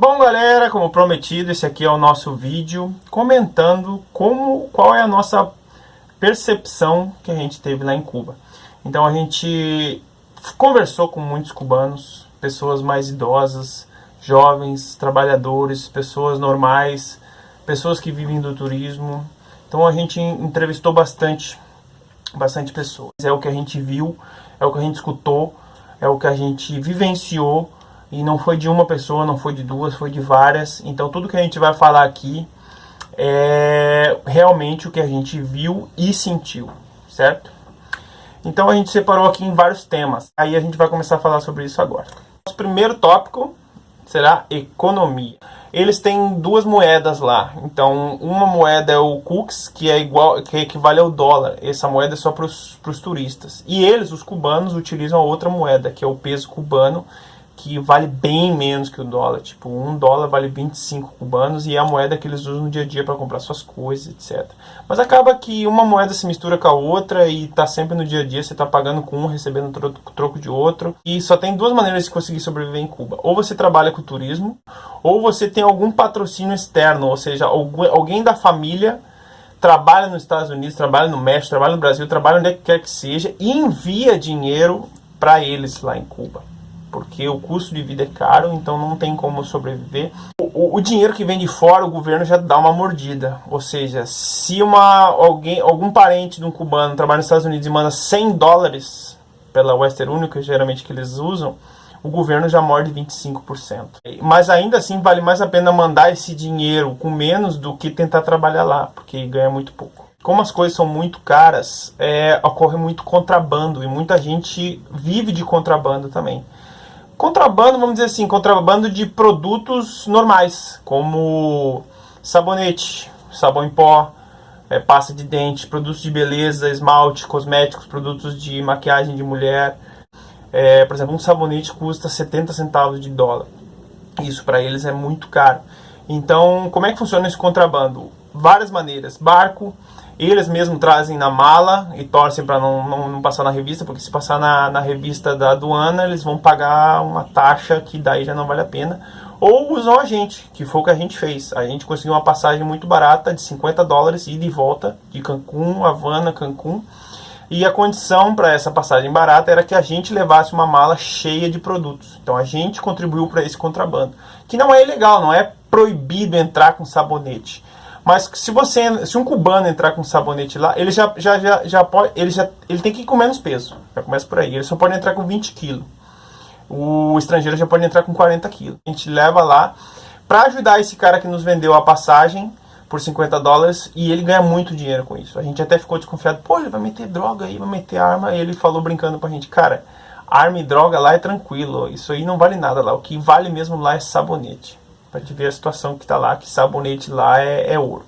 Bom, galera, como prometido, esse aqui é o nosso vídeo comentando qual é a nossa percepção que a gente teve lá em Cuba. Então a gente conversou com muitos cubanos, pessoas mais idosas, jovens, trabalhadores, pessoas normais, pessoas que vivem do turismo. Então a gente entrevistou bastante pessoas. É o que a gente viu, é o que a gente escutou, é o que a gente vivenciou. E não foi de uma pessoa, não foi de duas, foi de várias. Então tudo que a gente vai falar aqui é realmente o que a gente viu e sentiu, certo? Então a gente separou aqui em vários temas. Aí a gente vai começar a falar sobre isso agora. Nosso primeiro tópico será economia. Eles têm duas moedas lá. Então uma moeda é o CUCS, que equivale ao dólar. Essa moeda é só para os turistas. E eles, os cubanos, utilizam a outra moeda, que é o peso cubano, que vale bem menos que o dólar. Tipo, $1 vale 25 cubanos e é a moeda que eles usam no dia a dia para comprar suas coisas, etc. Mas acaba que uma moeda se mistura com a outra e tá sempre no dia a dia, você tá pagando com um, recebendo troco de outro. E só tem duas maneiras de conseguir sobreviver em Cuba. Ou você trabalha com turismo, ou você tem algum patrocínio externo, ou seja, alguém da família trabalha nos Estados Unidos, trabalha no México, trabalha no Brasil, trabalha onde quer que seja e envia dinheiro para eles lá em Cuba. Porque o custo de vida é caro, então não tem como sobreviver. O dinheiro que vem de fora, o governo já dá uma mordida. Ou seja, se algum parente de um cubano trabalha nos Estados Unidos e manda $100 pela Western Union, que é geralmente que eles usam, o governo já morde 25%. Mas ainda assim vale mais a pena mandar esse dinheiro com menos do que tentar trabalhar lá, porque ganha muito pouco. Como as coisas são muito caras, ocorre muito contrabando e muita gente vive de contrabando também. Contrabando, vamos dizer assim, contrabando de produtos normais, como sabonete, sabão em pó, pasta de dente, produtos de beleza, esmalte, cosméticos, produtos de maquiagem de mulher. Por exemplo, um sabonete custa 70 centavos de dólar. Isso para eles é muito caro. Então, como é que funciona esse contrabando? Várias maneiras. Barco. Eles mesmos trazem na mala e torcem para não passar na revista, porque se passar na revista da aduana, eles vão pagar uma taxa que daí já não vale a pena. Ou usam a gente, que foi o que a gente fez. A gente conseguiu uma passagem muito barata de $50 ida e volta, de Cancún, Havana, Cancún. E a condição para essa passagem barata era que a gente levasse uma mala cheia de produtos. Então a gente contribuiu para esse contrabando, que não é ilegal, não é proibido entrar com sabonete. Mas se um cubano entrar com sabonete lá, ele ele tem que ir com menos peso. Já começa por aí. Ele só pode entrar com 20 quilos. O estrangeiro já pode entrar com 40 quilos. A gente leva lá para ajudar esse cara que nos vendeu a passagem por $50 e ele ganha muito dinheiro com isso. A gente até ficou desconfiado. Pô, ele vai meter droga aí, vai meter arma. E ele falou brincando pra gente, cara, arma e droga lá é tranquilo. Isso aí não vale nada lá. O que vale mesmo lá é sabonete. Pra te ver a situação que tá lá, que sabonete lá é ouro.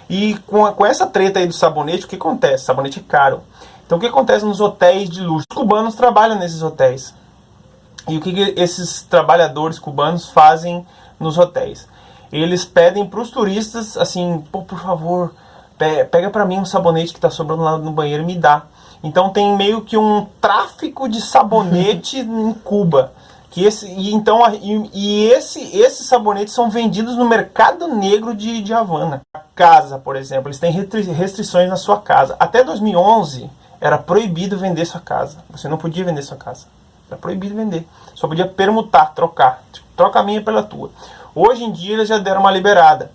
E com essa treta aí do sabonete, o que acontece? Sabonete é caro. Então o que acontece nos hotéis de luxo? Os cubanos trabalham nesses hotéis. E o que esses trabalhadores cubanos fazem nos hotéis? Eles pedem pros turistas, assim, pô, por favor, pega pra mim um sabonete que tá sobrando lá no banheiro e me dá. Então tem meio que um tráfico de sabonete em Cuba. Esses sabonetes são vendidos no mercado negro de Havana. A casa, por exemplo, eles têm restrições na sua casa. Até 2011 era proibido vender sua casa. Você não podia vender sua casa. Era proibido vender. Só podia permutar, trocar. Tipo, troca a minha pela tua. Hoje em dia eles já deram uma liberada.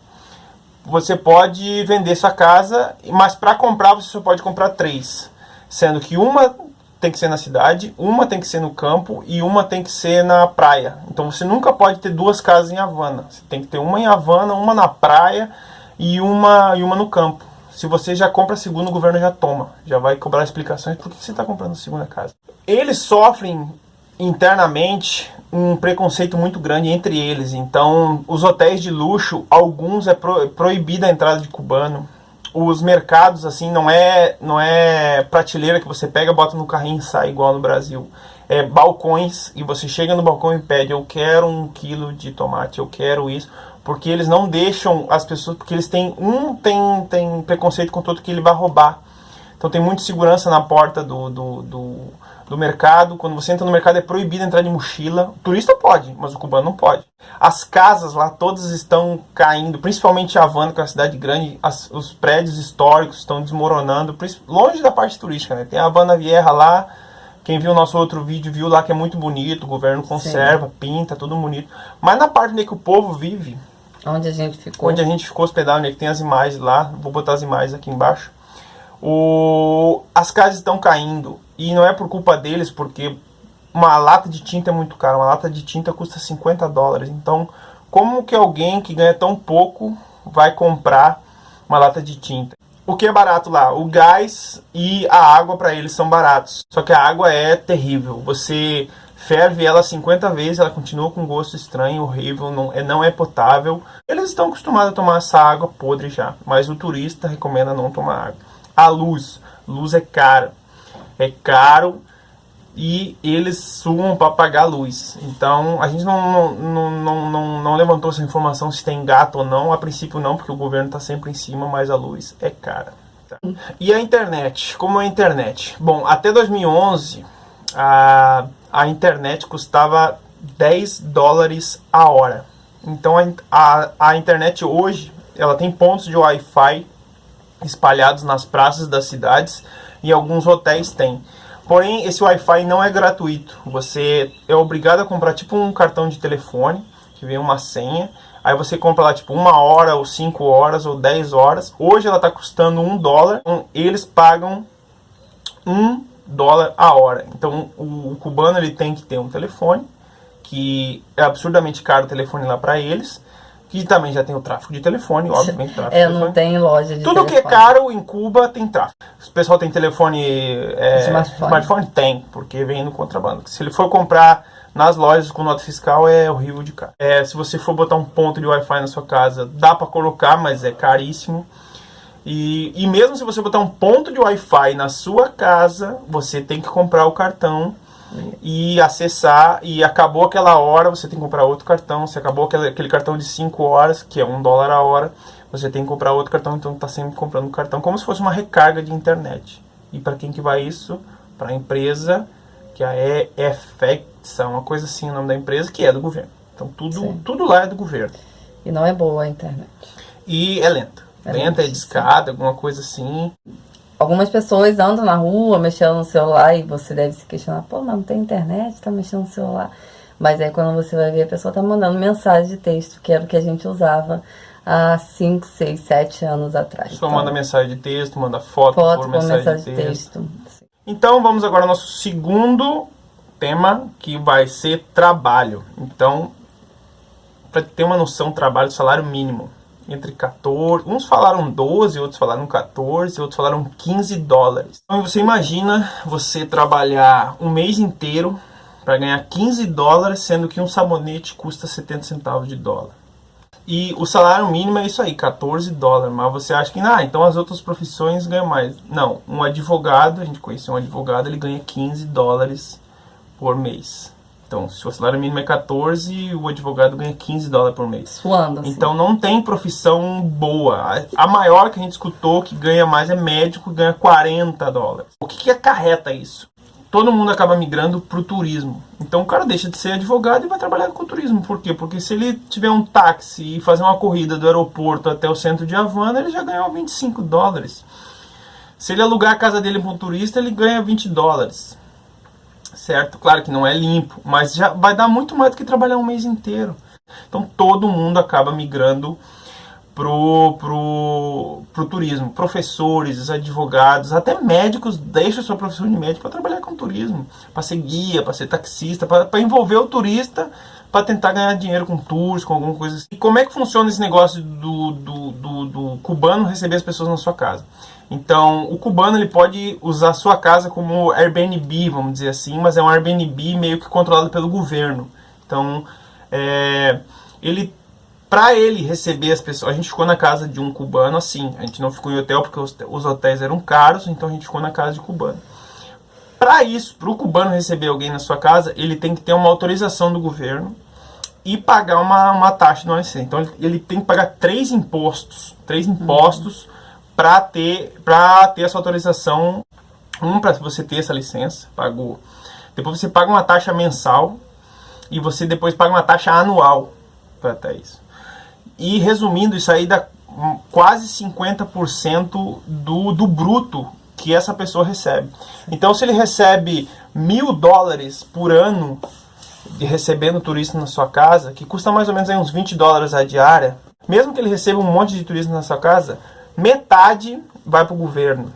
Você pode vender sua casa, mas para comprar você só pode comprar 3. Sendo que uma tem que ser na cidade, uma tem que ser no campo e uma tem que ser na praia. Então você nunca pode ter 2 casas em Havana. Você tem que ter uma em Havana, uma na praia e uma no campo. Se você já compra a segunda, o governo já toma. Já vai cobrar explicações por que você está comprando a segunda casa. Eles sofrem internamente um preconceito muito grande entre eles. Então os hotéis de luxo, alguns é proibida a entrada de cubano. Os mercados, assim, não é prateleira que você pega, bota no carrinho e sai igual no Brasil. É balcões, e você chega no balcão e pede, eu quero 1 quilo de tomate, eu quero isso. Porque eles não deixam as pessoas, porque eles têm preconceito com todo que ele vai roubar. Então tem muita segurança na porta do do mercado. Quando você entra no mercado é proibido entrar de mochila. O turista pode, mas o cubano não pode. As casas lá todas estão caindo, principalmente Havana, que é uma cidade grande. Os prédios históricos estão desmoronando, longe da parte turística, né? Tem a Havana Vieja lá. Quem viu o nosso outro vídeo viu lá que é muito bonito. O governo conserva, pinta, tudo bonito. Mas na parte onde que o povo vive, onde a gente ficou hospedado, onde tem as imagens lá, vou botar as imagens aqui embaixo. As casas estão caindo, e não é por culpa deles, porque uma lata de tinta é muito cara. Uma lata de tinta custa $50. Então, como que alguém que ganha tão pouco vai comprar uma lata de tinta? O que é barato lá? O gás e a água para eles são baratos. Só que a água é terrível. Você ferve ela 50 vezes, ela continua com gosto estranho, horrível, não é potável. Eles estão acostumados a tomar essa água podre já, mas o turista recomenda não tomar água. A luz é caro. É caro e eles sumam para pagar a luz. Então a gente não levantou essa informação se tem gato ou não. A princípio não, porque o governo está sempre em cima, mas a luz é cara. Tá? E a internet? Como é a internet? Bom, até 2011 a internet custava $10 a hora. Então a internet hoje ela tem pontos de Wi-Fi espalhados nas praças das cidades e alguns hotéis têm. Porém, esse Wi-Fi não é gratuito. Você é obrigado a comprar tipo um cartão de telefone, que vem uma senha. Aí você compra lá tipo 1 hora, ou 5 horas, ou 10 horas. Hoje ela está custando $1. Então, eles pagam $1 a hora. Então o cubano ele tem que ter um telefone, que é absurdamente caro o telefone lá para eles. Que também já tem o tráfego de telefone, obviamente. Tráfego de telefone. Não tem loja de Tudo telefone. Que é caro em Cuba tem tráfego. Se o pessoal tem telefone smartphone tem, porque vem no contrabando. Se ele for comprar nas lojas com nota fiscal é horrível de caro. Se você for botar um ponto de Wi-Fi na sua casa, dá para colocar, mas é caríssimo. E mesmo se você botar um ponto de Wi-Fi na sua casa, você tem que comprar o cartão e acessar, e acabou aquela hora, você tem que comprar outro cartão. Se acabou aquele cartão de 5 horas, que é $1 a hora, você tem que comprar outro cartão. Então está sempre comprando um cartão, como se fosse uma recarga de internet. E para quem que vai isso? Para a empresa, que é a EFEXA, uma coisa assim o nome da empresa, que é do governo. Então tudo lá é do governo. E não é boa a internet. E é lenta. Lenta, é discada, alguma coisa assim. Algumas pessoas andam na rua mexendo no celular e você deve se questionar, pô, mas não tem internet, tá mexendo no celular. Mas aí quando você vai ver, a pessoa tá mandando mensagem de texto, que era o que a gente usava há 5, 6, 7 anos atrás. Só manda mensagem de texto, manda foto por mensagem de texto. Então vamos agora ao nosso segundo tema, que vai ser trabalho. Então, para ter uma noção, trabalho, salário mínimo. Entre 14, uns falaram 12, outros falaram 14, outros falaram $15. Então você imagina você trabalhar um mês inteiro para ganhar $15, sendo que um sabonete custa 70 centavos de dólar. E o salário mínimo é isso aí, $14. Mas você acha que, então as outras profissões ganham mais. Não, um advogado, a gente conheceu um advogado, ele ganha $15 por mês. Então, se o salário mínimo é 14, o advogado ganha $15 por mês. Suando, assim. Então, não tem profissão boa. A maior que a gente escutou que ganha mais é médico, que ganha $40. O que acarreta isso? Todo mundo acaba migrando para o turismo. Então, o cara deixa de ser advogado e vai trabalhar com turismo. Por quê? Porque se ele tiver um táxi e fazer uma corrida do aeroporto até o centro de Havana, ele já ganhou $25. Se ele alugar a casa dele para um turista, ele ganha $20. Certo? Claro que não é limpo, mas já vai dar muito mais do que trabalhar um mês inteiro. Então todo mundo acaba migrando pro turismo. Professores, advogados, até médicos deixam sua profissão de médico para trabalhar com turismo, para ser guia, para ser taxista, para envolver o turista, para tentar ganhar dinheiro com tours, com alguma coisa assim. E como é que funciona esse negócio do cubano receber as pessoas na sua casa? Então, o cubano ele pode usar a sua casa como Airbnb, vamos dizer assim, mas é um Airbnb meio que controlado pelo governo. Então, para ele receber as pessoas, a gente ficou na casa de um cubano assim, a gente não ficou em hotel porque os hotéis eram caros, então a gente ficou na casa de cubano. Para isso, para o cubano receber alguém na sua casa, ele tem que ter uma autorização do governo e pagar uma taxa no licença. Então, ele tem que pagar 3 impostos para ter essa autorização. Para você ter essa licença, pagou Depois você paga uma taxa mensal e você depois paga uma taxa anual para ter isso. E resumindo, isso aí dá quase 50% do bruto que essa pessoa recebe. Então, se ele recebe $1.000 por ano de recebendo turista na sua casa, que custa mais ou menos aí uns $20 a diária, mesmo que ele receba um monte de turistas na sua casa, metade vai para o governo.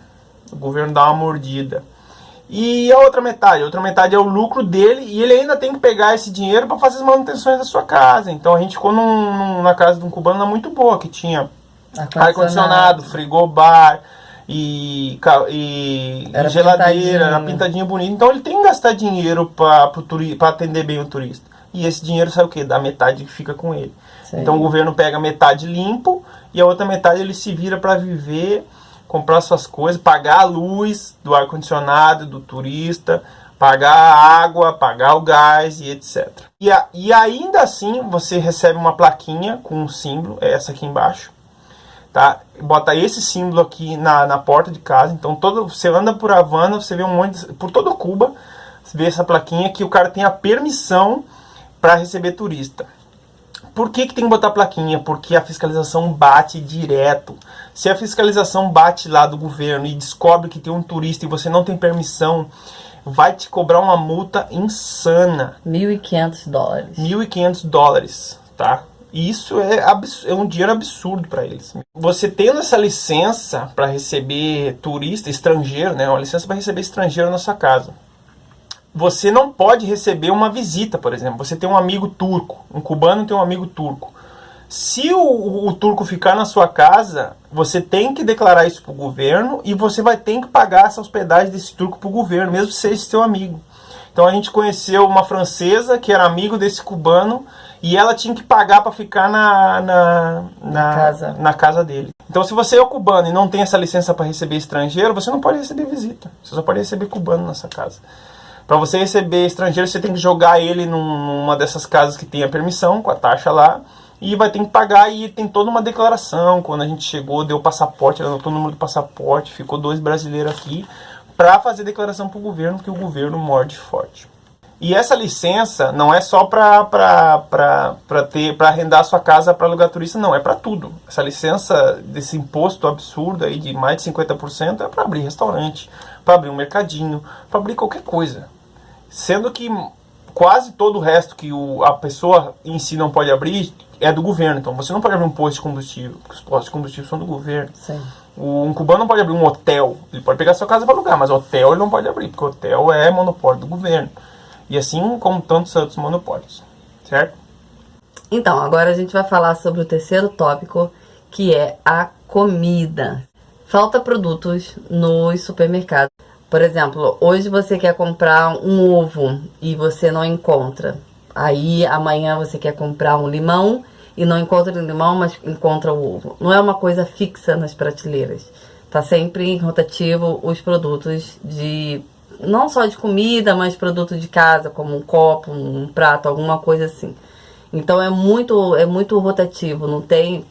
O governo dá uma mordida. E a outra metade é o lucro dele, e ele ainda tem que pegar esse dinheiro para fazer as manutenções da sua casa. Então a gente ficou na casa de um cubano muito boa, que tinha ar-condicionado, frigobar e geladeira, era pintadinho bonito. Então ele tem que gastar dinheiro para atender bem o turista. E esse dinheiro sai o quê? Da metade que fica com ele. Sim. Então o governo pega metade limpo e a outra metade ele se vira para viver, comprar suas coisas, pagar a luz do ar-condicionado, do turista, pagar a água, pagar o gás e etc. E ainda assim você recebe uma plaquinha com um símbolo, é essa aqui embaixo, tá? Bota esse símbolo aqui na porta de casa. Então você anda por Havana, você vê um monte, por todo Cuba, você vê essa plaquinha que o cara tem a permissão para receber turista. Por que tem que botar plaquinha? Porque a fiscalização bate direto. Se a fiscalização bate lá do governo e descobre que tem um turista e você não tem permissão, vai te cobrar uma multa insana. $1.500. $1.500, tá? E isso é um dinheiro absurdo para eles. Você tendo essa licença para receber turista estrangeiro, né? Uma licença para receber estrangeiro na sua casa. Você não pode receber uma visita, por exemplo. Você tem um amigo turco, um cubano tem um amigo turco. Se o turco ficar na sua casa, você tem que declarar isso para o governo e você vai ter que pagar essa hospedagem desse turco para o governo, mesmo que seja seu amigo. Então a gente conheceu uma francesa que era amigo desse cubano e ela tinha que pagar para ficar na casa dele. Então se você é o cubano e não tem essa licença para receber estrangeiro, você não pode receber visita. Você só pode receber cubano nessa casa. Para você receber estrangeiro, você tem que jogar ele numa dessas casas que tem a permissão, com a taxa lá, e vai ter que pagar, e tem toda uma declaração. Quando a gente chegou, deu passaporte, ela anotou o número do passaporte, ficou 2 brasileiros aqui, para fazer declaração para o governo, que o governo morde forte. E essa licença não é só para arrendar a sua casa para alugar turista, não, é para tudo. Essa licença desse imposto absurdo aí de mais de 50% é para abrir restaurante, para abrir um mercadinho, para abrir qualquer coisa. Sendo que quase todo o resto que a pessoa em si não pode abrir é do governo. Então você não pode abrir um posto de combustível, porque os postos de combustível são do governo. Sim. Um cubano não pode abrir um hotel. Ele pode pegar sua casa para alugar, mas hotel ele não pode abrir, porque hotel é monopólio do governo. E assim como tantos outros monopólios. Certo? Então, agora a gente vai falar sobre o terceiro tópico, que é a comida. Falta produtos nos supermercados. Por exemplo, hoje você quer comprar um ovo e você não encontra. Aí amanhã você quer comprar um limão e não encontra o limão, mas encontra o ovo. Não é uma coisa fixa nas prateleiras. Tá sempre em rotativo os produtos não só de comida, mas produto de casa, como um copo, um prato, alguma coisa assim. Então é muito rotativo,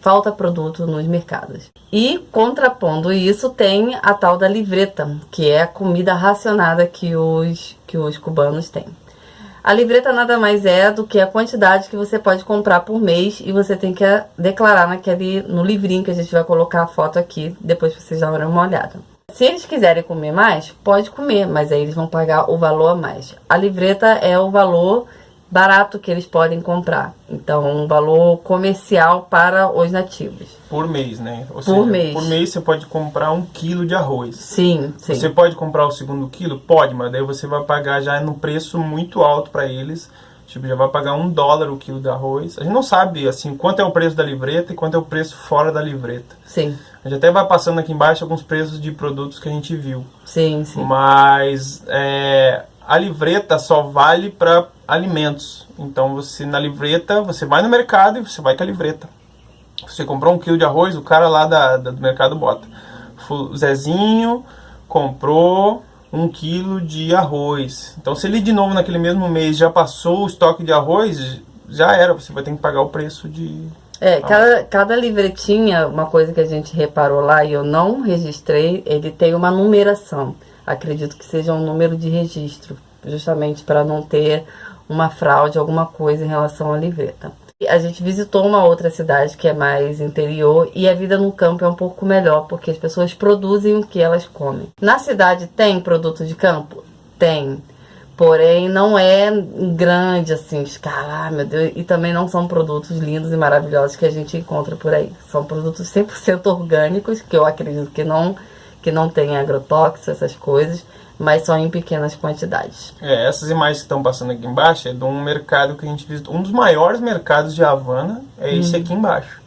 falta produto nos mercados. E contrapondo isso, tem a tal da livreta, que é a comida racionada que os cubanos têm. A livreta nada mais é do que a quantidade que você pode comprar por mês, e você tem que declarar no livrinho que a gente vai colocar a foto aqui, depois vocês darem uma olhada. Se eles quiserem comer mais, pode comer, mas aí eles vão pagar o valor a mais. A livreta é o valor barato que eles podem comprar. Então, um valor comercial para os nativos. Por mês, né? Ou por seja, mês. Por mês você pode comprar 1 quilo de arroz. Sim. Você pode comprar o segundo quilo? Pode, mas daí você vai pagar já no preço muito alto para eles. Tipo, já vai pagar $1 o quilo de arroz. A gente não sabe, assim, quanto é o preço da livreta e quanto é o preço fora da livreta. Sim. A gente até vai passando aqui embaixo alguns preços de produtos que a gente viu. Sim. Mas a livreta só vale para alimentos. Então, na livreta, você vai no mercado e você vai com a livreta. Você comprou 1 quilo de arroz, o cara lá do mercado bota. O Zezinho comprou 1 quilo de arroz. Então, se ele de novo naquele mesmo mês já passou o estoque de arroz, já era. Você vai ter que pagar o preço de... Cada livretinha, uma coisa que a gente reparou lá e eu não registrei, ele tem uma numeração. Acredito que seja um número de registro. justamente para não ter uma fraude, alguma coisa em relação à livreta. A gente visitou uma outra cidade que é mais interior e a vida no campo é um pouco melhor, porque as pessoas produzem o que elas comem. Na cidade tem produto de campo? Tem. Porém, não é grande, assim, escala, meu Deus. E também não são produtos lindos e maravilhosos que a gente encontra por aí. São produtos 100% orgânicos, que eu acredito que não tem agrotóxico, essas coisas, mas só em pequenas quantidades. Essas imagens que estão passando aqui embaixo é de um mercado que a gente visitou. Um dos maiores mercados de Havana é esse aqui embaixo.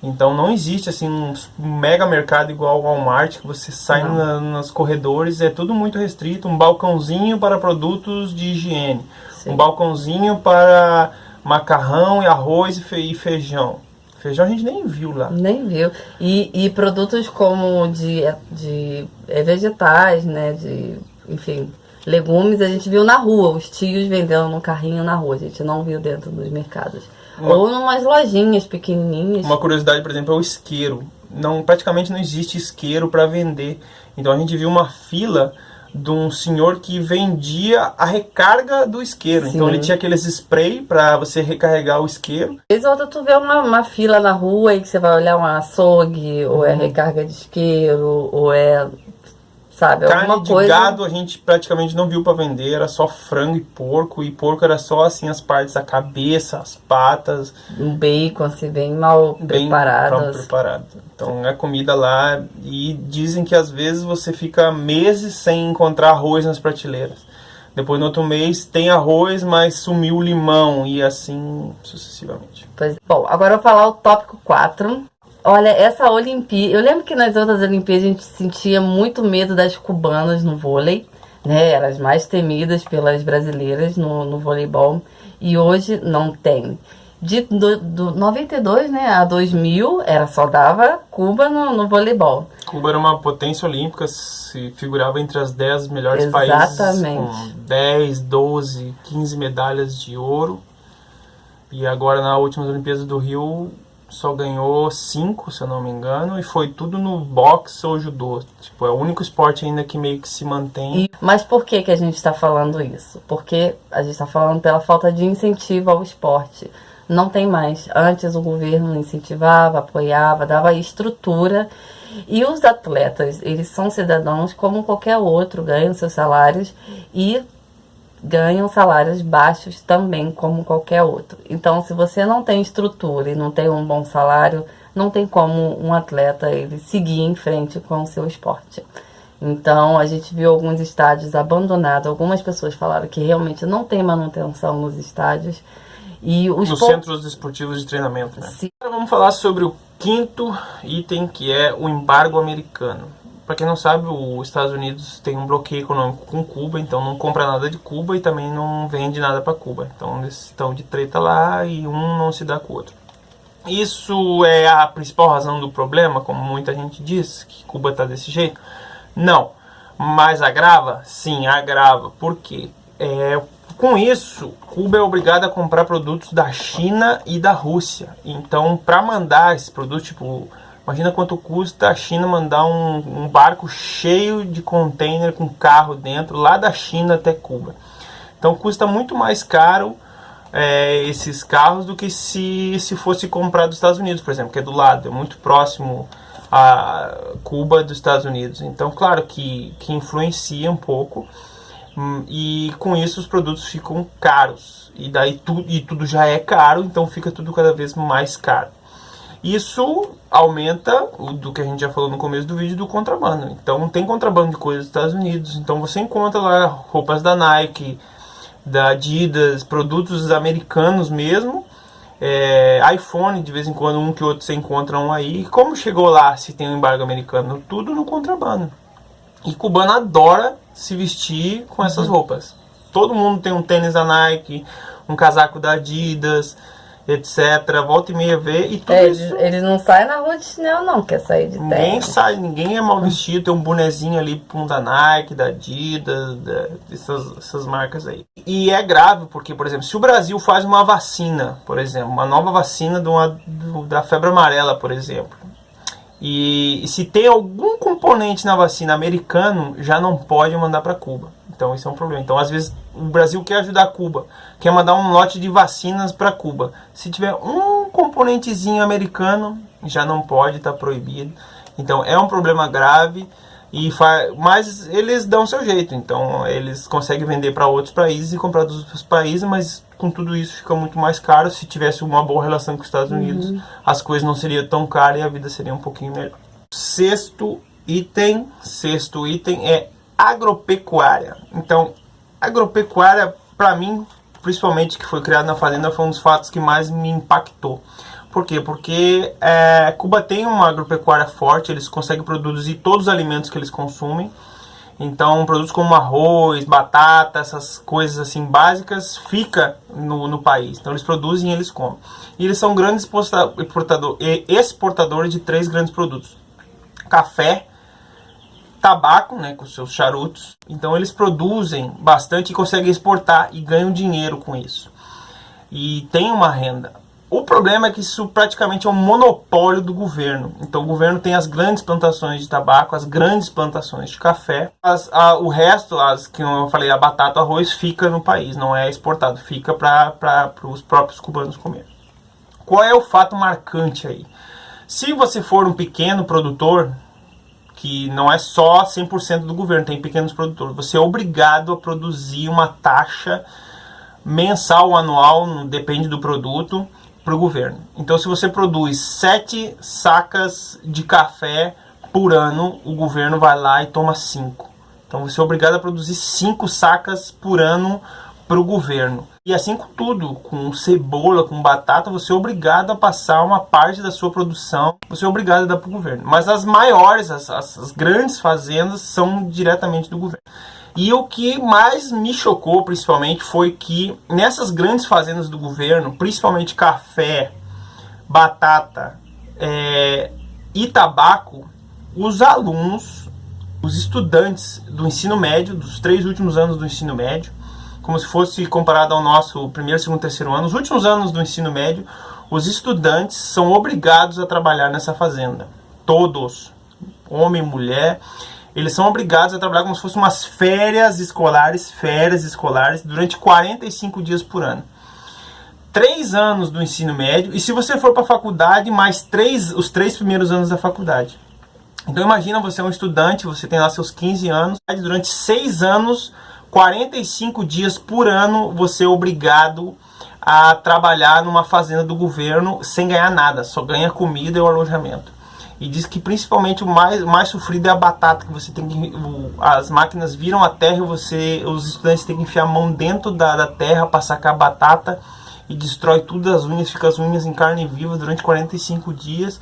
Então não existe assim um mega mercado igual ao Walmart, que você sai nos corredores, é tudo muito restrito, um balcãozinho para produtos de higiene, um balcãozinho para macarrão e arroz e feijão. Feijão a gente nem viu lá. Nem viu. E produtos como de vegetais, né, enfim, legumes, a gente viu na rua, os tios vendendo no carrinho na rua, a gente não viu dentro dos mercados. Ou em umas lojinhas pequenininhas. Uma curiosidade, por exemplo, é o isqueiro. Praticamente não existe isqueiro para vender. Então a gente viu uma fila de um senhor que vendia a recarga do isqueiro. Sim. Então ele tinha aqueles spray para você recarregar o isqueiro. Vez ou outra tu vê uma fila na rua e que você vai olhar um açougue, ou é recarga de isqueiro, ou é... sabe, carne de gado a gente praticamente não viu para vender, era só frango e porco era só assim as partes da cabeça, as patas. Um bacon assim, bem mal preparado. Então é comida lá e dizem que às vezes você fica meses sem encontrar arroz nas prateleiras. Depois no outro mês tem arroz, mas sumiu o limão e assim sucessivamente. Bom, agora eu vou falar o tópico 4. Olha, essa Olimpíada... Eu lembro que nas outras Olimpíadas a gente sentia muito medo das cubanas no vôlei, né? Eram as mais temidas pelas brasileiras no voleibol. E hoje não tem. Do 92, né, a 2000, só dava Cuba no voleibol. Cuba era uma potência olímpica, se figurava entre as 10 melhores Exatamente. Países, com 10, 12, 15 medalhas de ouro. E agora, na última Olimpíadas do Rio... só ganhou 5, se eu não me engano, e foi tudo no boxe ou judô. Tipo, é o único esporte ainda que meio que se mantém. Mas por que a gente está falando isso? Porque a gente está falando pela falta de incentivo ao esporte. Não tem mais. Antes o governo incentivava, apoiava, dava estrutura. E os atletas, eles são cidadãos como qualquer outro, ganham seus salários e ganham salários baixos também, como qualquer outro. Então, se você não tem estrutura e não tem um bom salário, não tem como um atleta ele seguir em frente com o seu esporte. Então, a gente viu alguns estádios abandonados. Algumas pessoas falaram que realmente não tem manutenção nos estádios. E nos centros esportivos de treinamento, né? Sim. Agora vamos falar sobre o quinto item, que é o embargo americano. Para quem não sabe, os Estados Unidos tem um bloqueio econômico com Cuba, então não compra nada de Cuba e também não vende nada para Cuba. Então eles estão de treta lá e um não se dá com o outro. Isso é a principal razão do problema, como muita gente diz, que Cuba está desse jeito? Não. Mas agrava? Sim, agrava. Por quê? Com isso, Cuba é obrigada a comprar produtos da China e da Rússia. Então, para mandar esses produtos, tipo... imagina quanto custa a China mandar um barco cheio de container com carro dentro, lá da China até Cuba. Então custa muito mais caro esses carros do que se fosse comprar dos Estados Unidos, por exemplo, que é do lado, é muito próximo a Cuba dos Estados Unidos. Então, claro que influencia um pouco, e com isso os produtos ficam caros. E daí tudo já é caro, então fica tudo cada vez mais caro. Isso aumenta, do que a gente já falou no começo do vídeo, do contrabando. Então tem contrabando de coisas dos Estados Unidos. Então você encontra lá roupas da Nike, da Adidas, produtos americanos mesmo. iPhone, de vez em quando, um que outro você encontra aí. E como chegou lá, se tem um embargo americano? Tudo no contrabando. E cubano adora se vestir com essas roupas. Todo mundo tem um tênis da Nike, um casaco da Adidas, etc. Volta e meia vê e tudo isso. Eles não saem na rua de chinelo, não, quer sair de tênis. Ninguém é mal vestido, tem um bonezinho ali da Nike, da Adidas, essas marcas aí. E é grave, porque, por exemplo, se o Brasil faz uma vacina, por exemplo, uma nova vacina da febre amarela, por exemplo, e se tem algum componente na vacina americano, já não pode mandar para Cuba. Então isso é um problema. Então às vezes o Brasil quer ajudar Cuba, quer mandar um lote de vacinas para Cuba. Se tiver um componentezinho americano, já não pode, está proibido. Então é um problema grave, mas eles dão o seu jeito. Então eles conseguem vender para outros países e comprar dos outros países, mas com tudo isso fica muito mais caro. Se tivesse uma boa relação com os Estados Unidos, as coisas não seriam tão caras e a vida seria um pouquinho melhor. Sexto item é agropecuária. Então, agropecuária, para mim, principalmente que foi criado na fazenda, foi um dos fatos que mais me impactou. Por quê? Porque Cuba tem uma agropecuária forte, eles conseguem produzir todos os alimentos que eles consumem. Então, produtos como arroz, batata, essas coisas assim básicas, fica no país. Então, eles produzem e eles comem. E eles são grandes exportadores de 3 grandes produtos: café, tabaco, né, com seus charutos. Então eles produzem bastante e conseguem exportar e ganham dinheiro com isso. E tem uma renda. O problema é que isso praticamente é um monopólio do governo. Então o governo tem as grandes plantações de tabaco, as grandes plantações de café. O resto, que eu falei, a batata, o arroz, fica no país, não é exportado, fica para os próprios cubanos comer. Qual é o fato marcante aí? Se você for um pequeno produtor, que não é só 100% do governo, tem pequenos produtores, você é obrigado a produzir uma taxa mensal ou anual, depende do produto, para o governo. Então, se você produz 7 sacas de café por ano, o governo vai lá e toma 5. Então, você é obrigado a produzir 5 sacas por ano para o governo. E assim com tudo, com cebola, com batata, você é obrigado a passar uma parte da sua produção, você é obrigado a dar para o governo. Mas as maiores, as grandes fazendas são diretamente do governo. E o que mais me chocou, principalmente, foi que nessas grandes fazendas do governo, principalmente café, batata e tabaco, os alunos, os estudantes do ensino médio, dos 3 últimos anos do ensino médio, como se fosse comparado ao nosso primeiro, segundo, terceiro ano, os últimos anos do ensino médio, os estudantes são obrigados a trabalhar nessa fazenda. Todos, homem e mulher, eles são obrigados a trabalhar como se fossem umas férias escolares, durante 45 dias por ano. 3 anos do ensino médio, e se você for para a faculdade, mais os 3 primeiros anos da faculdade. Então imagina, você é um estudante, você tem lá seus 15 anos, durante 6 anos, 45 dias por ano, você é obrigado a trabalhar numa fazenda do governo sem ganhar nada, só ganha comida e o alojamento. E diz que principalmente o mais sofrido é a batata, que você tem que, as máquinas viram a terra e os estudantes têm que enfiar a mão dentro da terra para sacar a batata e destrói tudo as unhas, fica as unhas em carne viva durante 45 dias.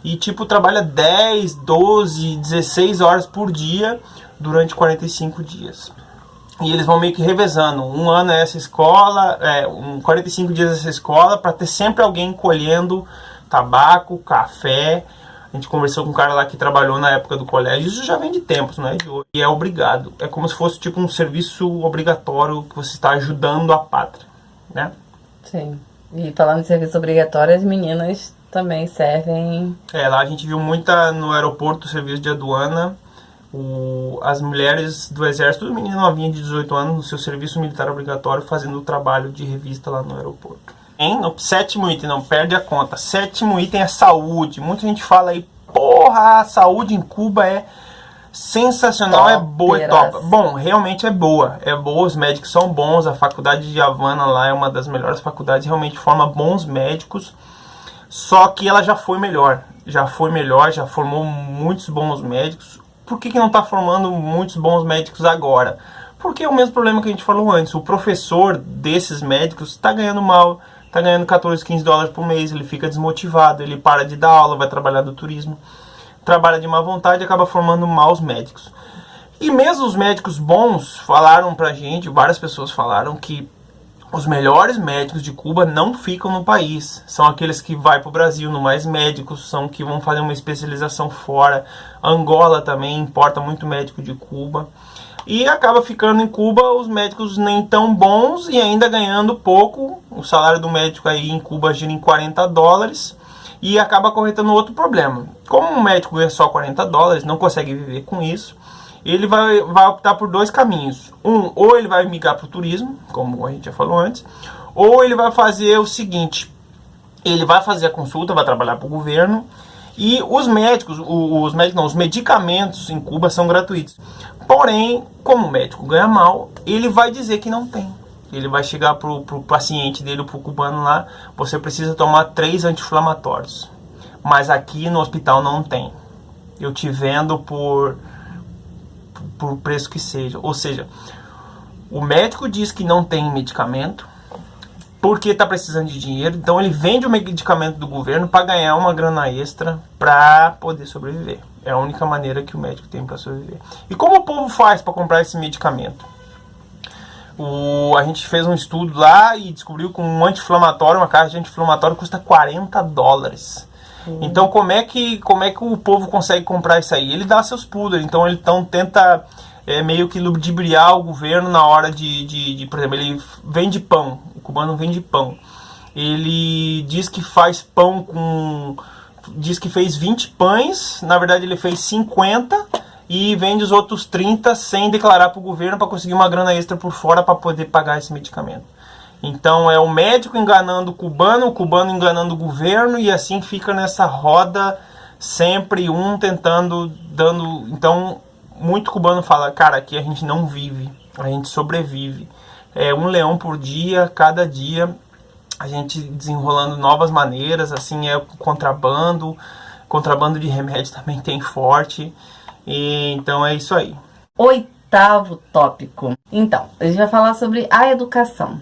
E tipo, trabalha 10, 12, 16 horas por dia durante 45 dias. E eles vão meio que revezando. Um ano é essa escola, 45 dias essa escola, para ter sempre alguém colhendo tabaco, café. A gente conversou com um cara lá que trabalhou na época do colégio. Isso já vem de tempos, não é de hoje. E é obrigado. É como se fosse tipo um serviço obrigatório que você está ajudando a pátria, né? Sim. E falando em serviço obrigatório, as meninas também servem... Lá a gente viu muita no aeroporto, serviço de aduana. As mulheres do exército, do menino novinha de 18 anos, no seu serviço militar obrigatório, fazendo o trabalho de revista lá no aeroporto. O 7º item, não perde a conta. 7º item é saúde. Muita gente fala aí, porra, a saúde em Cuba é sensacional, é boa e top. Bom, realmente é boa, os médicos são bons, a faculdade de Havana lá é uma das melhores faculdades, realmente forma bons médicos, só que ela já foi melhor, já formou muitos bons médicos. Por que não está formando muitos bons médicos agora? Porque é o mesmo problema que a gente falou antes, o professor desses médicos está ganhando mal, está ganhando 14, 15 dólares por mês, ele fica desmotivado, ele para de dar aula, vai trabalhar do turismo, trabalha de má vontade e acaba formando maus médicos. E mesmo os médicos bons falaram pra gente, várias pessoas falaram que os melhores médicos de Cuba não ficam no país. São aqueles que vão para o Brasil, no Mais Médicos, são que vão fazer uma especialização fora. Angola também importa muito médico de Cuba. E acaba ficando em Cuba os médicos nem tão bons e ainda ganhando pouco. O salário do médico aí em Cuba gira em 40 dólares. E acaba acarretando outro problema. Como um médico ganha só 40 dólares, não consegue viver com isso. ele vai optar por dois caminhos. Ou ele vai migrar para o turismo, como a gente já falou antes, ou ele vai fazer o seguinte, ele vai fazer a consulta, vai trabalhar para o governo, e os medicamentos em Cuba são gratuitos. Porém, como o médico ganha mal, ele vai dizer que não tem. Ele vai chegar pro paciente dele, pro cubano lá, você precisa tomar 3 anti-inflamatórios. Mas aqui no hospital não tem. Eu te vendo por preço que seja. Ou seja, o médico diz que não tem medicamento, porque está precisando de dinheiro, então ele vende o medicamento do governo para ganhar uma grana extra para poder sobreviver. É a única maneira que o médico tem para sobreviver. E como o povo faz para comprar esse medicamento? A gente fez um estudo lá e descobriu que um anti-inflamatório, uma caixa de anti-inflamatório custa $40. Então como é que o povo consegue comprar isso aí? Ele dá seus pulos, então ele tenta meio que ludibriar o governo na hora de por exemplo, ele vende pão, o cubano vende pão. Ele diz que faz pão diz que fez 20 pães, na verdade ele fez 50 e vende os outros 30 sem declarar para o governo para conseguir uma grana extra por fora para poder pagar esse medicamento. Então é o médico enganando o cubano enganando o governo, e assim fica nessa roda sempre dando. Então muito cubano fala, cara, aqui a gente não vive, a gente sobrevive. É um leão por dia, cada dia a gente desenrolando novas maneiras, assim, contrabando de remédio também tem forte, e então é isso aí. 8º tópico. Então, a gente vai falar sobre a educação.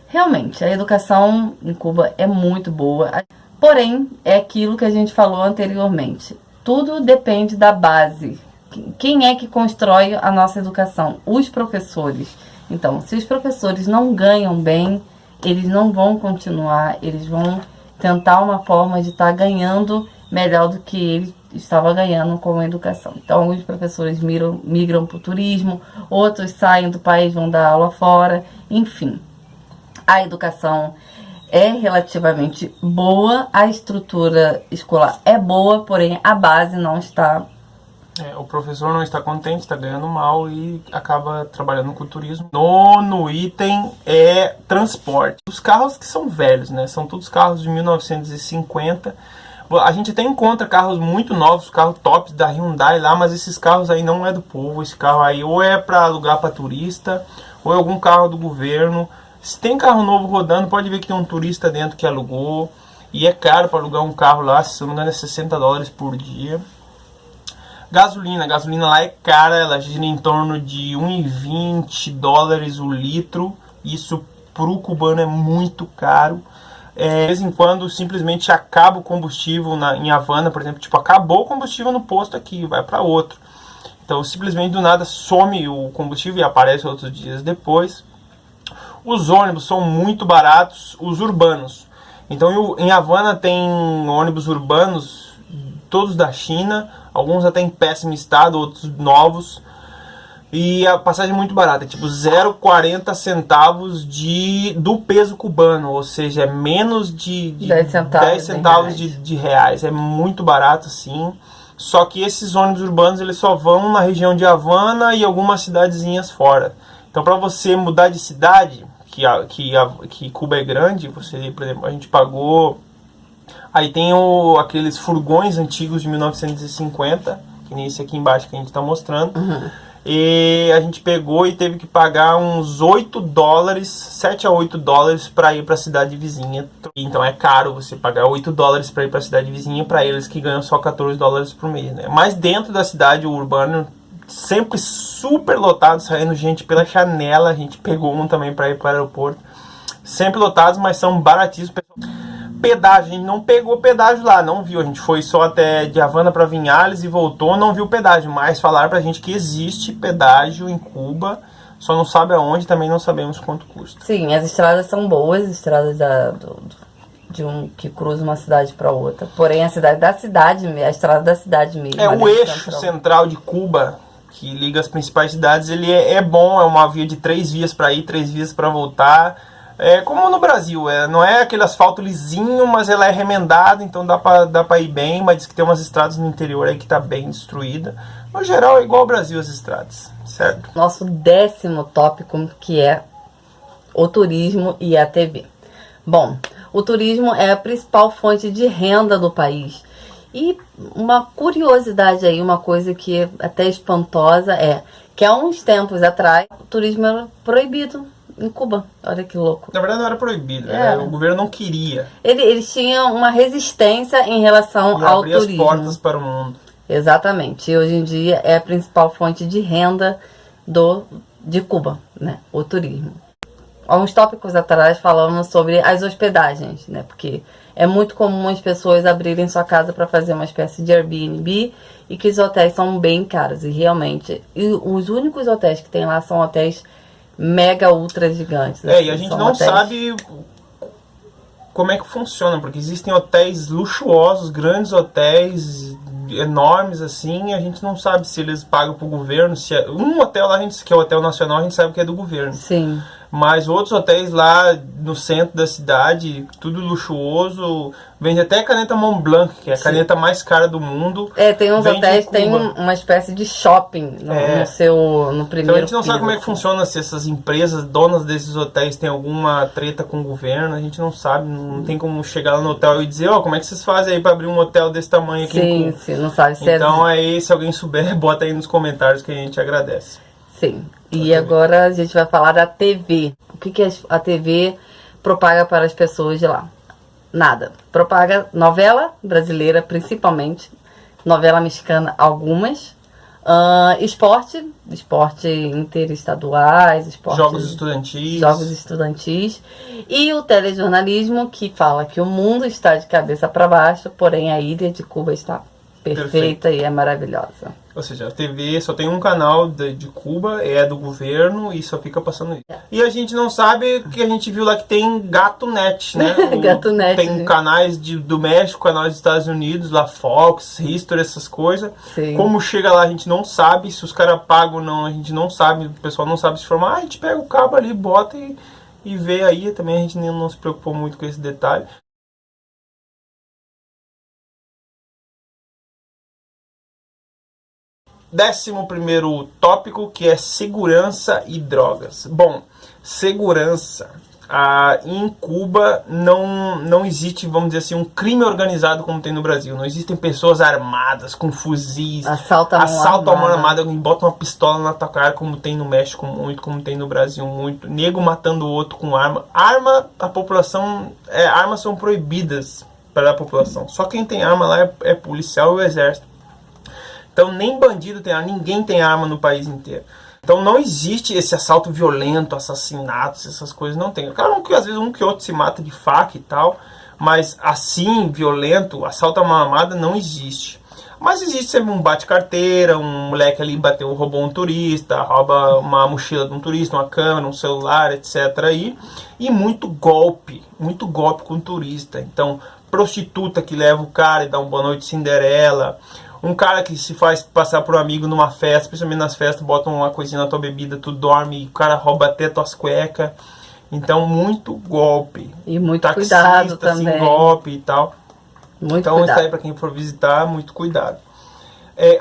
Realmente, a educação em Cuba é muito boa, porém, é aquilo que a gente falou anteriormente. Tudo depende da base. Quem é que constrói a nossa educação? Os professores. Então, se os professores não ganham bem, eles não vão continuar, eles vão tentar uma forma de estar ganhando melhor do que ele estava ganhando com a educação. Então, alguns professores migram para o turismo, outros saem do país, vão dar aula fora, enfim. A educação é relativamente boa, a estrutura escolar é boa, porém a base não está. O professor não está contente, está ganhando mal e acaba trabalhando com o turismo. 9º item é transporte. Os carros que são velhos, né? São todos carros de 1950. A gente até encontra carros muito novos, carros tops da Hyundai lá, mas esses carros aí não é do povo. Esse carro aí ou é para alugar para turista, ou é algum carro do governo. Se tem carro novo rodando, pode ver que tem um turista dentro que alugou. E é caro para alugar um carro lá, se não me engano é $60 por dia. Gasolina, a gasolina lá é cara, ela gira em torno de $1,20 o litro. Isso pro cubano é muito caro. De vez em quando simplesmente acaba o combustível em Havana, por exemplo, tipo, acabou o combustível no posto aqui, vai para outro. Então simplesmente do nada some o combustível e aparece outros dias depois. Os ônibus são muito baratos, os urbanos. Então em Havana tem ônibus urbanos, todos da China, alguns até em péssimo estado, outros novos. E a passagem é muito barata, tipo 0,40 centavos do peso cubano, ou seja, é menos de 10 centavos de reais. É muito barato, sim. Só que esses ônibus urbanos eles só vão na região de Havana e algumas cidadezinhas fora. Então, para você mudar de cidade, que Cuba é grande, você, por exemplo, a gente pagou. Aí tem aqueles furgões antigos de 1950, que nem esse aqui embaixo que a gente está mostrando. Uhum. E a gente pegou e teve que pagar uns $8, 7 a $8 para ir para a cidade vizinha. Então é caro você pagar $8 para ir para a cidade vizinha para eles que ganham só $14 por mês, né? Mas dentro da cidade, o urbano sempre super lotado, saindo gente pela janela. A gente pegou um também para ir para o aeroporto. Sempre lotados, mas são baratíssimos. Pedágio, a gente não pegou pedágio lá, não viu. A gente foi só até de Havana para Vinhales e voltou, não viu pedágio. Mas falaram pra gente que existe pedágio em Cuba, só não sabe aonde, também não sabemos quanto custa. Sim, as estradas são boas, estradas que cruza uma cidade para outra. Porém, a estrada da cidade mesmo. O eixo central de Cuba, que liga as principais cidades, ele é bom, é uma via de 3 vias para ir, 3 vias para voltar. É como no Brasil, não é aquele asfalto lisinho, mas ela é remendada, então dá pra ir bem, mas diz que tem umas estradas no interior aí que tá bem destruída. No geral é igual ao Brasil as estradas, certo? Nosso 10º tópico, que é o turismo e a TV. Bom, o turismo é a principal fonte de renda do país. E uma curiosidade aí, uma coisa que é até espantosa é que há uns tempos atrás o turismo era proibido em Cuba. Olha que louco. Na verdade não era proibido, o governo não queria. Eles tinham uma resistência em relação ao abrir turismo. as portas para o mundo. Exatamente. E hoje em dia é a principal fonte de renda de Cuba, né? O turismo. Há uns tópicos atrás falamos sobre as hospedagens, né? Porque é muito comum as pessoas abrirem sua casa para fazer uma espécie de Airbnb e que os hotéis são bem caros. E realmente, os únicos hotéis que tem lá são hotéis mega ultra gigantes. E a gente não sabe como é que funciona, porque existem hotéis luxuosos, grandes hotéis enormes assim, e a gente não sabe se eles pagam pro governo, se um hotel lá, que é o Hotel Nacional, a gente sabe que é do governo. Sim. Mas outros hotéis lá no centro da cidade, tudo luxuoso, vende até caneta Montblanc, que é a caneta mais cara do mundo. Tem uns hotéis que tem uma espécie de shopping no primeiro Então a gente não piso, sabe como é que funciona, se essas empresas, donas desses hotéis, têm alguma treta com o governo, a gente não sabe, não tem como chegar lá no hotel e dizer, como é que vocês fazem aí para abrir um hotel desse tamanho aqui em Cuba? Sim, não sabe se então aí, se alguém souber, bota aí nos comentários que a gente agradece. Sim. E agora a gente vai falar da TV. O que a TV propaga para as pessoas de lá? Nada. Propaga novela brasileira, principalmente. Novela mexicana, algumas. Esporte interestaduais. Jogos estudantis. E o telejornalismo, que fala que o mundo está de cabeça para baixo, porém a ilha de Cuba está perfeita e é maravilhosa. Ou seja, a TV só tem um canal de Cuba, é do governo e só fica passando isso. E a gente não sabe que a gente viu lá que tem GatoNet, né? GatoNet. Tem canais do México, canais dos Estados Unidos, lá Fox, History, essas coisas. Sim. Como chega lá a gente não sabe, se os caras pagam ou não, a gente não sabe, o pessoal não sabe se formar. A gente pega o cabo ali, bota e vê aí. Também a gente não se preocupou muito com esse detalhe. Décimo primeiro tópico, que é segurança e drogas. Bom, segurança. Em Cuba não existe, vamos dizer assim, um crime organizado como tem no Brasil. Não existem pessoas armadas com fuzis, assalto à mão armada, alguém bota uma pistola na tua cara, como tem no México muito, como tem no Brasil muito. Nego matando o outro com arma. A população, armas são proibidas para a população. Só quem tem arma lá é policial e o exército. Então nem bandido tem arma, ninguém tem arma no país inteiro. Então não existe esse assalto violento, assassinatos, essas coisas não tem. Claro que às vezes um que outro se mata de faca e tal, mas assim, violento, assalto à mão armada não existe. Mas existe sempre um bate-carteira, um moleque ali roubou um turista, rouba uma mochila de um turista, uma câmera, um celular, etc. E muito golpe com turista. Então, prostituta que leva o cara e dá uma boa noite Cinderela. Um cara que se faz passar por um amigo numa festa, principalmente nas festas, bota uma coisinha na tua bebida, tu dorme, e o cara rouba até tuas cuecas. Então, muito golpe. E muito taxista, cuidado também. Assim, golpe e tal. Muito então, cuidado. Isso aí para quem for visitar, muito cuidado.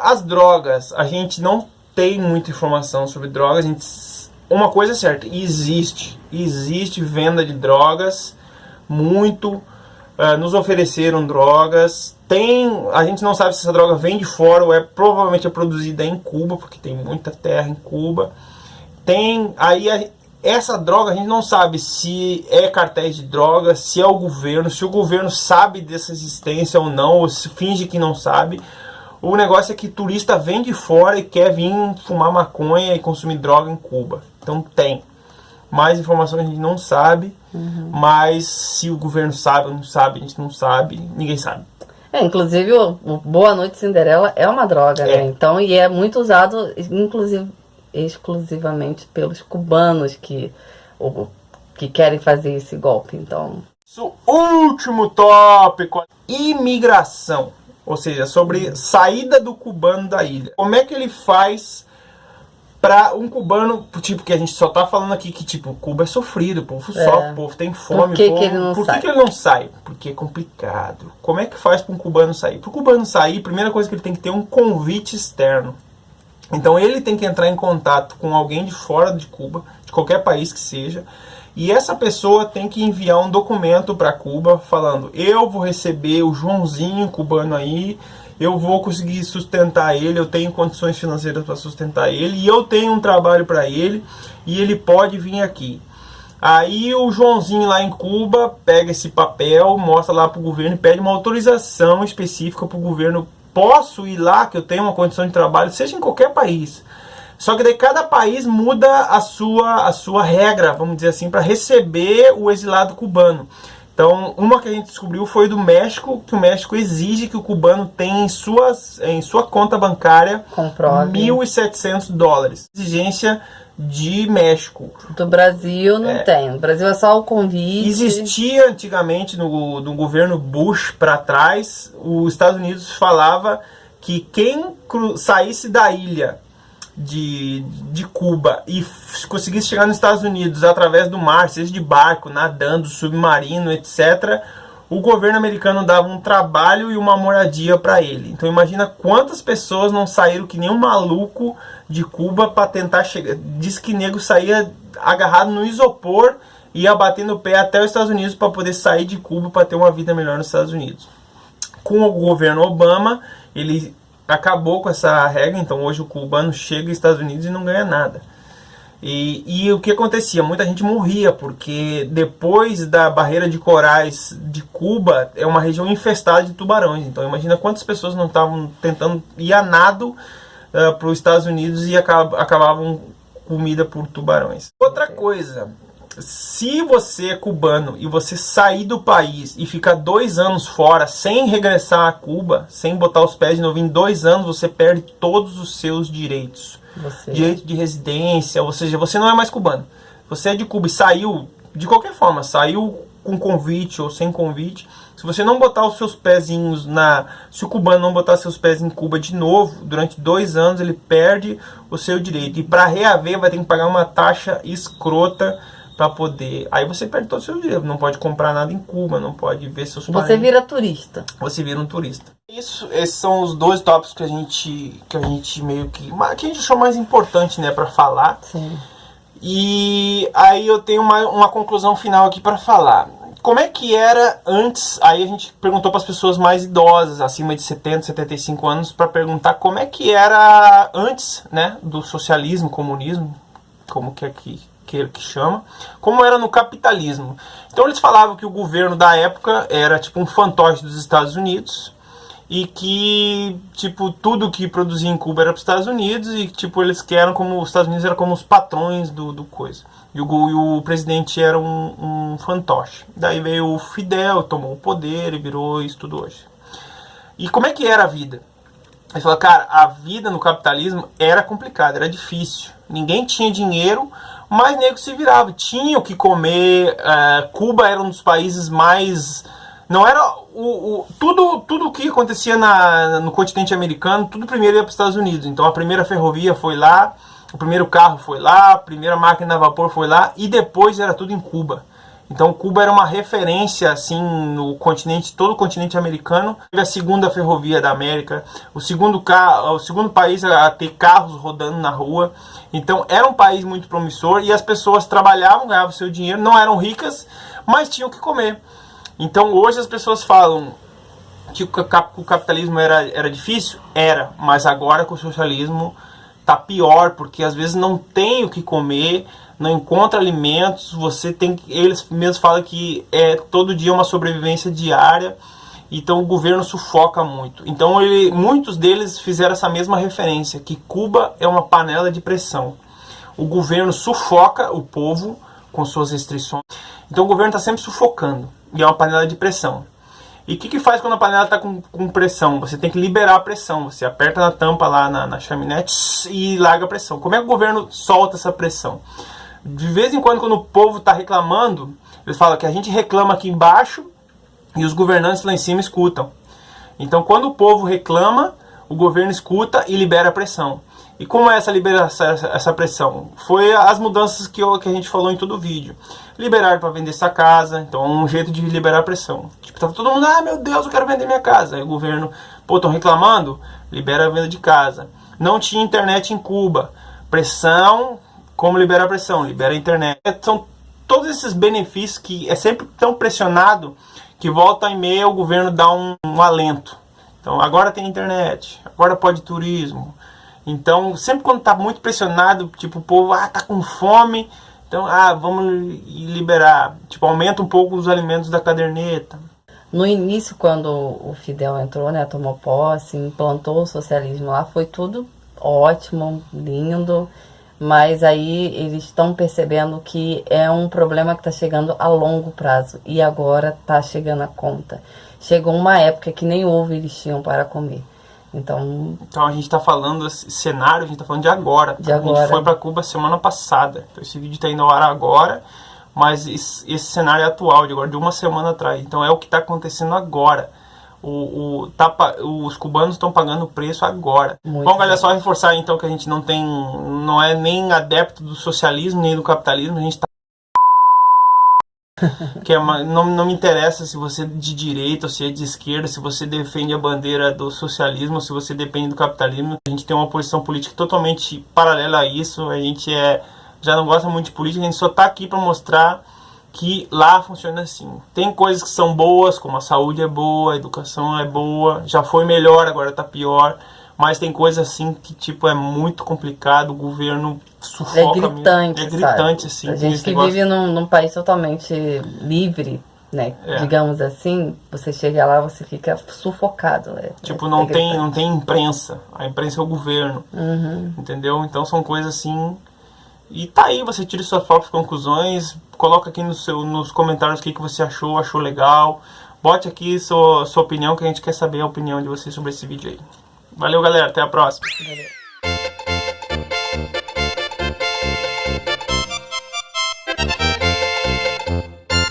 As drogas, a gente não tem muita informação sobre drogas. Uma coisa é certa, existe venda de drogas, muito. Nos ofereceram drogas. A gente não sabe se essa droga vem de fora ou provavelmente é produzida em Cuba, porque tem muita terra em Cuba. Essa droga a gente não sabe se é cartéis de drogas, se é o governo, se o governo sabe dessa existência ou não, ou se finge que não sabe. O negócio é que turista vem de fora e quer vir fumar maconha e consumir droga em Cuba. Então tem. Mais informações a gente não sabe, mas se o governo sabe ou não sabe, a gente não sabe, ninguém sabe. Inclusive o Boa Noite Cinderela é uma droga, né? Então, e é muito usado, inclusive, exclusivamente pelos cubanos que querem fazer esse golpe. Então, último tópico, imigração, ou seja, sobre saída do cubano da ilha. Como é que ele faz Pra um cubano, tipo, que a gente só tá falando aqui que, tipo, Cuba é sofrido, o povo sofre, o povo tem fome. Por que ele não Por sai? que ele não sai? Porque é complicado. Como é que faz pra um cubano sair? Pro cubano sair, a primeira coisa que ele tem que ter é um convite externo. Então ele tem que entrar em contato com alguém de fora de Cuba, de qualquer país que seja, e essa pessoa tem que enviar um documento para Cuba falando: eu vou receber o Joãozinho cubano aí, eu vou conseguir sustentar ele, eu tenho condições financeiras para sustentar ele, e eu tenho um trabalho para ele, e ele pode vir aqui. Aí o Joãozinho lá em Cuba pega esse papel, mostra lá para o governo e pede uma autorização específica para o governo: posso ir lá, que eu tenho uma condição de trabalho, seja em qualquer país. Só que daí cada país muda a sua regra, vamos dizer assim, para receber o exilado cubano. Então, uma que a gente descobriu foi do México, que o México exige que o cubano tenha em sua conta bancária $1.700. Exigência de México. Do Brasil não tem. No Brasil é só o convite. Existia antigamente no governo Bush para trás, os Estados Unidos falava que quem saísse da ilha de Cuba e conseguisse chegar nos Estados Unidos através do mar, seja de barco, nadando, submarino, etc., o governo americano dava um trabalho e uma moradia para ele. Então imagina quantas pessoas não saíram que nem um maluco de Cuba para tentar chegar. Diz que nego saía agarrado no isopor e ia batendo o pé até os Estados Unidos para poder sair de Cuba para ter uma vida melhor nos Estados Unidos. Com o governo Obama, ele acabou com essa regra, então hoje o cubano chega nos Estados Unidos e não ganha nada. E o que acontecia? Muita gente morria, porque depois da barreira de corais de Cuba, é uma região infestada de tubarões. Então imagina quantas pessoas não estavam tentando ir a nado para os Estados Unidos e acabavam comida por tubarões. Outra coisa, se você é cubano e você sair do país e ficar 2 anos fora sem regressar a Cuba, sem botar os pés de novo, em 2 anos você perde todos os seus direitos. Direito de residência, ou seja, você não é mais cubano. Você é de Cuba e saiu, de qualquer forma, saiu com convite ou sem convite. Se você não botar os seus pezinhos se o cubano não botar seus pés em Cuba de novo, durante 2 anos ele perde o seu direito. E para reaver vai ter que pagar uma taxa escrota para poder. Aí você perde todo o seu dinheiro. Não pode comprar nada em Cuba, não pode ver seus parentes. Você vira turista. Você vira um turista. Esses são os 2 tópicos que a gente meio que a gente achou mais importante, né, para falar. Sim. E aí eu tenho uma conclusão final aqui para falar. Como é que era antes? Aí a gente perguntou para as pessoas mais idosas, acima de 70, 75 anos, para perguntar como é que era antes, né, do socialismo, comunismo, como que chama, como era no capitalismo. Então eles falavam que o governo da época era tipo um fantoche dos Estados Unidos e que tipo tudo que produzia em Cuba era para os Estados Unidos e tipo eles queriam como os Estados Unidos eram como os patrões do coisa. E o presidente era um fantoche. Daí veio o Fidel, tomou o poder e virou isso tudo hoje. E como é que era a vida? Eles falaram, cara, a vida no capitalismo era complicada, era difícil. Ninguém tinha dinheiro, mas nego se virava. Tinha o que comer. Cuba era um dos países mais... Não era tudo o que acontecia no continente americano, tudo primeiro ia para os Estados Unidos. Então a primeira ferrovia foi lá, o primeiro carro foi lá, a primeira máquina a vapor foi lá, e depois era tudo em Cuba. Então Cuba era uma referência assim no continente, todo o continente americano. Teve a segunda ferrovia da América, o segundo país a ter carros rodando na rua. Então era um país muito promissor e as pessoas trabalhavam, ganhavam seu dinheiro, não eram ricas, mas tinham que comer. Então hoje as pessoas falam que o capitalismo era difícil? Era, mas agora com o socialismo tá pior, porque às vezes não tem o que comer, não encontra alimentos, eles mesmos falam que é todo dia uma sobrevivência diária, então o governo sufoca muito. Então muitos deles fizeram essa mesma referência, que Cuba é uma panela de pressão. O governo sufoca o povo com suas restrições, então o governo está sempre sufocando, e é uma panela de pressão. E o que faz quando a panela está com pressão? Você tem que liberar a pressão. Você aperta na tampa lá na chaminé e larga a pressão. Como é que o governo solta essa pressão? De vez em quando o povo está reclamando, eles falam que a gente reclama aqui embaixo e os governantes lá em cima escutam. Então quando o povo reclama, o governo escuta e libera a pressão. E como é essa liberação, essa pressão? Foi as mudanças que a gente falou em todo o vídeo. Liberar para vender essa casa, então um jeito de liberar a pressão. Tipo, tá todo mundo, ah, meu Deus, eu quero vender minha casa. Aí o governo, pô, estão reclamando? Libera a venda de casa. Não tinha internet em Cuba. Pressão, como liberar a pressão? Libera a internet. São todos esses benefícios que é sempre tão pressionado que volta e meia o governo dá um alento. Então agora tem internet, agora pode turismo. Então sempre quando tá muito pressionado, tipo o povo tá com fome, então vamos liberar. Tipo, aumenta um pouco os alimentos da caderneta. No início, quando o Fidel entrou, né, tomou posse, implantou o socialismo lá, foi tudo ótimo, lindo. Mas aí eles estão percebendo que é um problema que está chegando a longo prazo. E agora está chegando a conta. Chegou uma época que nem ovo eles tinham para comer. Então a gente está falando esse cenário, a gente está falando de agora. Tá? A gente foi para Cuba semana passada. Então esse vídeo está indo ao ar agora, mas esse cenário é atual, de agora, de uma semana atrás. Então é o que está acontecendo agora. Os cubanos estão pagando o preço agora. Bom, galera, só reforçar então que a gente não é nem adepto do socialismo nem do capitalismo. A gente tá não me interessa se você é de direita ou se é de esquerda, se você defende a bandeira do socialismo ou se você depende do capitalismo. A gente tem uma posição política totalmente paralela a isso. A gente já não gosta muito de política, a gente só tá aqui para mostrar que lá funciona assim. Tem coisas que são boas, como a saúde é boa, a educação é boa, já foi melhor, agora tá pior, mas tem coisas assim que tipo é muito complicado, o governo sufoca. É gritante, é gritante assim. A gente que vive num país totalmente livre, né, digamos assim, você chega lá, você fica sufocado. Tipo, não tem imprensa, a imprensa é o governo, entendeu? Então são coisas assim. E tá aí, você tira suas próprias conclusões, coloca aqui nos comentários o que você achou legal. Bote aqui sua opinião, que a gente quer saber a opinião de vocês sobre esse vídeo aí. Valeu, galera, até a próxima. Valeu.